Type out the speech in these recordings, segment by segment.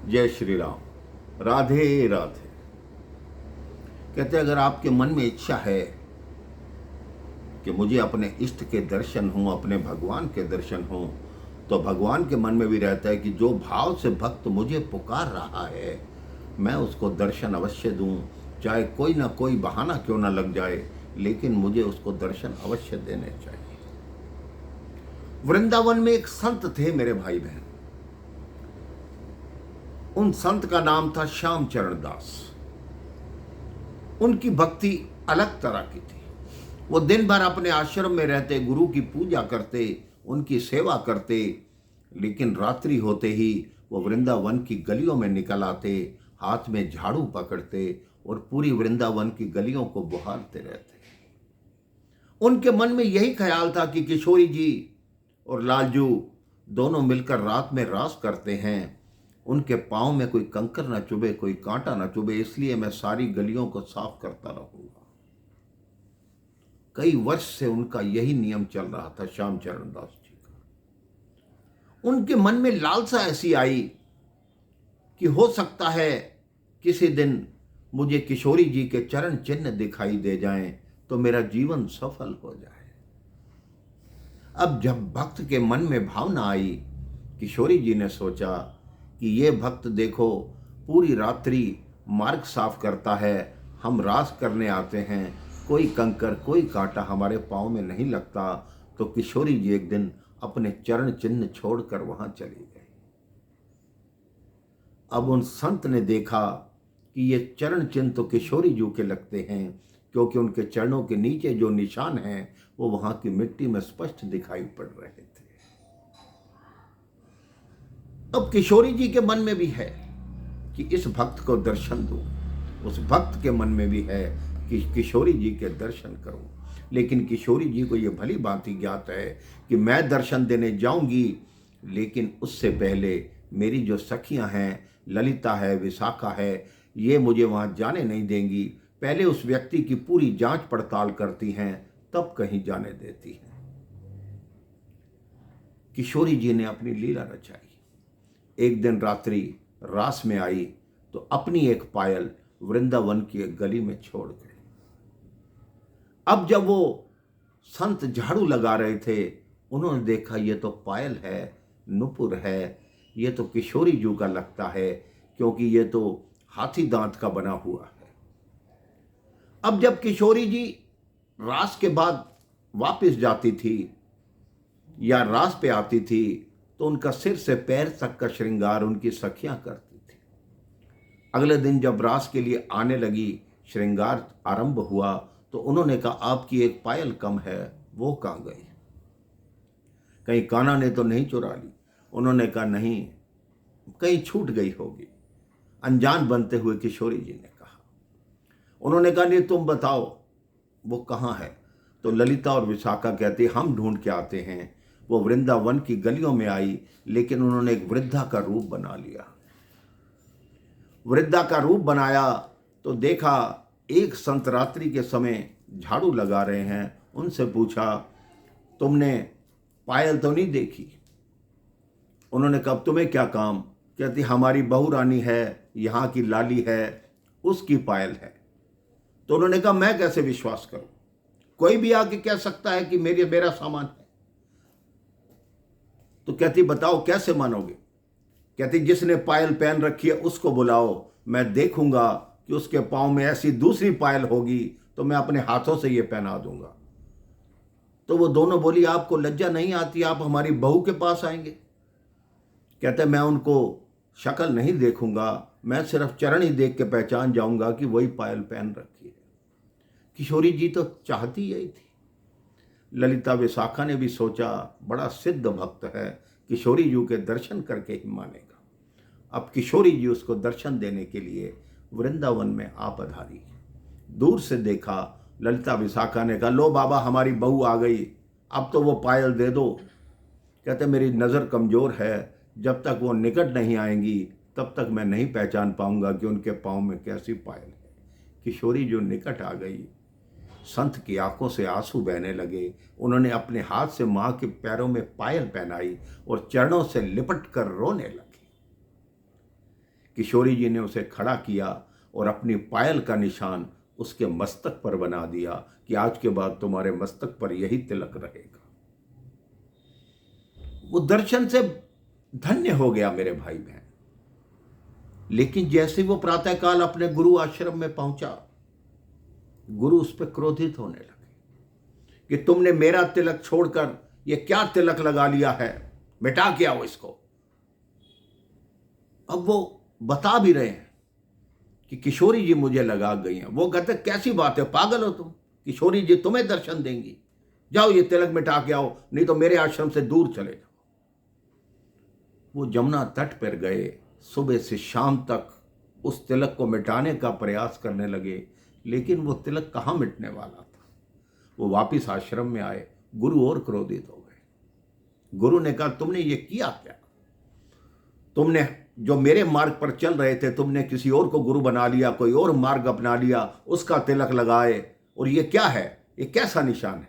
जय श्री राम। राधे राधे। कहते अगर आपके मन में इच्छा है कि मुझे अपने इष्ट के दर्शन हों, अपने भगवान के दर्शन हों, तो भगवान के मन में भी रहता है कि जो भाव से भक्त मुझे पुकार रहा है मैं उसको दर्शन अवश्य दूं, चाहे कोई ना कोई बहाना क्यों ना लग जाए, लेकिन मुझे उसको दर्शन अवश्य देने चाहिए। वृंदावन में एक संत थे मेरे भाई बहन। उन संत का नाम था श्याम चरण दास। उनकी भक्ति अलग तरह की थी। वो दिन भर अपने आश्रम में रहते, गुरु की पूजा करते, उनकी सेवा करते, लेकिन रात्रि होते ही वो वृंदावन की गलियों में निकल आते, हाथ में झाड़ू पकड़ते और पूरी वृंदावन की गलियों को बुहारते रहते। उनके मन में यही ख्याल था कि किशोरी जी और लालजू दोनों मिलकर रात में रास करते हैं, उनके पांव में कोई कंकर न चुभे, कोई कांटा न चुभे, इसलिए मैं सारी गलियों को साफ करता रहूंगा। कई वर्ष से उनका यही नियम चल रहा था श्याम चरण दास जी का। उनके मन में लालसा ऐसी आई कि हो सकता है किसी दिन मुझे किशोरी जी के चरण चिन्ह दिखाई दे जाएं तो मेरा जीवन सफल हो जाए। अब जब भक्त के मन में भावना आई, किशोरी जी ने सोचा कि ये भक्त देखो पूरी रात्रि मार्ग साफ करता है, हम रास करने आते हैं, कोई कंकर कोई कांटा हमारे पाँव में नहीं लगता, तो किशोरी जी एक दिन अपने चरण चिन्ह छोड़कर वहां चली गई। अब उन संत ने देखा कि ये चरण चिन्ह तो किशोरी जी के लगते हैं, क्योंकि उनके चरणों के नीचे जो निशान हैं वो वहां की मिट्टी में स्पष्ट दिखाई पड़ रहे थे। अब किशोरी जी के मन में भी है कि इस भक्त को दर्शन दूं, उस भक्त के मन में भी है कि किशोरी जी के दर्शन करूं, लेकिन किशोरी जी को यह भली भांति ज्ञात है कि मैं दर्शन देने जाऊंगी, लेकिन उससे पहले मेरी जो सखियां हैं, ललिता है, विशाखा है, ये मुझे वहां जाने नहीं देंगी। पहले उस व्यक्ति की पूरी जांच पड़ताल करती हैं, तब कहीं जाने देती हैं। किशोरी जी ने अपनी लीला रचाई। एक दिन रात्रि रास में आई तो अपनी एक पायल वृंदावन की एक गली में छोड़ गई। अब जब वो संत झाड़ू लगा रहे थे, उन्होंने देखा ये तो पायल है, नुपुर है, ये तो किशोरी जी का लगता है, क्योंकि ये तो हाथी दांत का बना हुआ है। अब जब किशोरी जी रास के बाद वापस जाती थी या रास पे आती थी, तो उनका सिर से पैर तक का श्रृंगार उनकी सखियां करती थी। अगले दिन जब रास के लिए आने लगी, श्रृंगार आरंभ हुआ, तो उन्होंने कहा आपकी एक पायल कम है, वो कहां गई? कहीं कान्हा ने तो नहीं चुरा ली? उन्होंने कहा नहीं, कहीं छूट गई होगी। अनजान बनते हुए किशोरी जी ने कहा। उन्होंने कहा नहीं, तुम बताओ वो कहाँ है? तो ललिता और विशाखा कहती हम ढूंढ के आते हैं। वो वृंदावन की गलियों में आई, लेकिन उन्होंने एक वृद्धा का रूप बना लिया। वृद्धा का रूप बनाया तो देखा एक संत रात्रि के समय झाड़ू लगा रहे हैं। उनसे पूछा तुमने पायल तो नहीं देखी? उन्होंने कहा तुम्हें क्या काम? कहती हमारी बहू रानी है, यहाँ की लाली है, उसकी पायल है। तो उन्होंने कहा मैं कैसे विश्वास करूं? कोई भी आके कह सकता है कि मेरा सामान है। तो कहती बताओ कैसे मानोगे? कहती जिसने पायल पहन रखी है उसको बुलाओ, मैं देखूंगा कि उसके पांव में ऐसी दूसरी पायल होगी तो मैं अपने हाथों से ये पहना दूंगा। तो वो दोनों बोली आपको लज्जा नहीं आती, आप हमारी बहू के पास आएंगे? कहते मैं उनको शक्ल नहीं देखूंगा, मैं सिर्फ चरण ही देख के पहचान जाऊंगा कि वही पायल पहन रखी है। किशोरी जी तो चाहती यही थी। ललिता विशाखा ने भी सोचा बड़ा सिद्ध भक्त है, किशोरी जी के दर्शन करके ही मानेगा। अब किशोरी जी उसको दर्शन देने के लिए वृंदावन में आ पधारी। दूर से देखा, ललिता विशाखा ने कहा लो बाबा हमारी बहू आ गई, अब तो वो पायल दे दो। कहते मेरी नज़र कमज़ोर है, जब तक वो निकट नहीं आएंगी तब तक मैं नहीं पहचान पाऊंगा कि उनके पाँव में कैसी पायल है। किशोरी जो निकट आ गई, संत की आंखों से आंसू बहने लगे। उन्होंने अपने हाथ से मां के पैरों में पायल पहनाई और चरणों से लिपट कर रोने लगी। किशोरी जी ने उसे खड़ा किया और अपनी पायल का निशान उसके मस्तक पर बना दिया कि आज के बाद तुम्हारे मस्तक पर यही तिलक रहेगा। वो दर्शन से धन्य हो गया मेरे भाई बहन। लेकिन जैसे वो प्रातःकाल अपने गुरु आश्रम में पहुंचा, गुरु उस पर क्रोधित होने लगे कि तुमने मेरा तिलक छोड़कर ये क्या तिलक लगा लिया है, मिटा के आओ इसको। अब वो बता भी रहे हैं कि किशोरी जी मुझे लगा गई हैं। वो कहते कैसी बात है, पागल हो तुम, किशोरी जी तुम्हें दर्शन देंगी, जाओ ये तिलक मिटा के आओ, नहीं तो मेरे आश्रम से दूर चले जाओ। वो जमुना तट पर गए, सुबह से शाम तक उस तिलक को मिटाने का प्रयास करने लगे, लेकिन वो तिलक कहाँ मिटने वाला था। वो वापिस आश्रम में आए, गुरु और क्रोधित हो गए। गुरु ने कहा तुमने ये किया क्या? तुमने जो मेरे मार्ग पर चल रहे थे, तुमने किसी और को गुरु बना लिया, कोई और मार्ग अपना लिया, उसका तिलक लगाए, और ये क्या है, ये कैसा निशान है?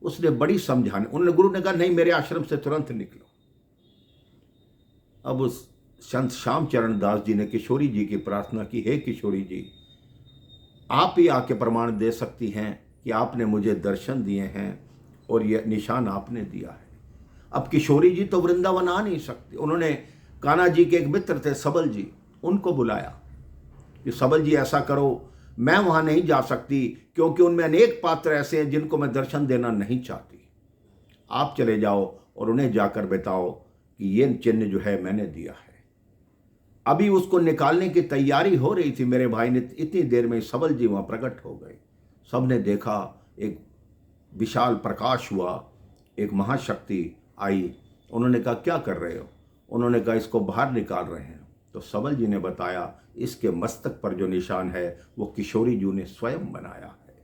उसने बड़ी समझाने, उन्होंने गुरु ने कहा नहीं, मेरे आश्रम से तुरंत निकलो। अब उस संत श्याम चरण दास जी ने किशोरी जी की प्रार्थना की, हे किशोरी जी, आप ही आके प्रमाण दे सकती हैं कि आपने मुझे दर्शन दिए हैं और यह निशान आपने दिया है। अब किशोरी जी तो वृंदावन आ नहीं सकती। उन्होंने कान्हा जी के एक मित्र थे सबल जी, उनको बुलाया कि सबल जी ऐसा करो, मैं वहाँ नहीं जा सकती क्योंकि उनमें अनेक पात्र ऐसे हैं जिनको मैं दर्शन देना नहीं चाहती। आप चले जाओ और उन्हें जाकर बताओ कि ये चिन्ह जो है मैंने दिया है। अभी उसको निकालने की तैयारी हो रही थी, मेरे भाई ने इतनी देर में सबल जी वहाँ प्रकट हो गए। सबने देखा, एक विशाल प्रकाश हुआ, एक महाशक्ति आई। उन्होंने कहा क्या कर रहे हो? उन्होंने कहा इसको बाहर निकाल रहे हैं। तो सबल जी ने बताया इसके मस्तक पर जो निशान है वो किशोरी जी ने स्वयं बनाया है।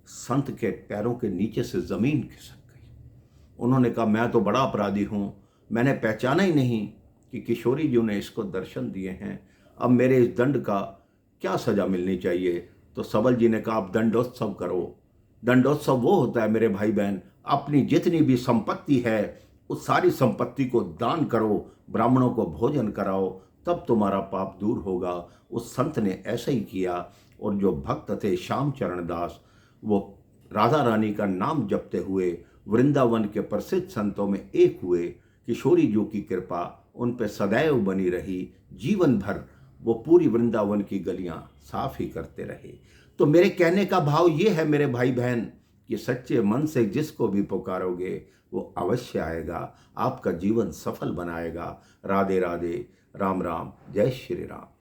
संत के पैरों के नीचे से जमीन खिसक गई। उन्होंने कहा मैं तो बड़ा अपराधी हूँ, मैंने पहचाना ही नहीं कि किशोरी जी ने इसको दर्शन दिए हैं। अब मेरे इस दंड का क्या सजा मिलनी चाहिए? तो सबल जी ने कहा आप दंडोत्सव करो। दंडोत्सव वो होता है मेरे भाई बहन, अपनी जितनी भी संपत्ति है उस सारी संपत्ति को दान करो, ब्राह्मणों को भोजन कराओ, तब तुम्हारा पाप दूर होगा। उस संत ने ऐसा ही किया और जो भक्त थे श्याम चरण दास, वो राधा रानी का नाम जपते हुए वृंदावन के प्रसिद्ध संतों में एक हुए। किशोरी जी की कृपा उन पर सदैव बनी रही। जीवन भर वो पूरी वृंदावन की गलियां साफ ही करते रहे। तो मेरे कहने का भाव ये है मेरे भाई बहन कि सच्चे मन से जिसको भी पुकारोगे वो अवश्य आएगा, आपका जीवन सफल बनाएगा। राधे राधे, राम राम, जय श्री राम।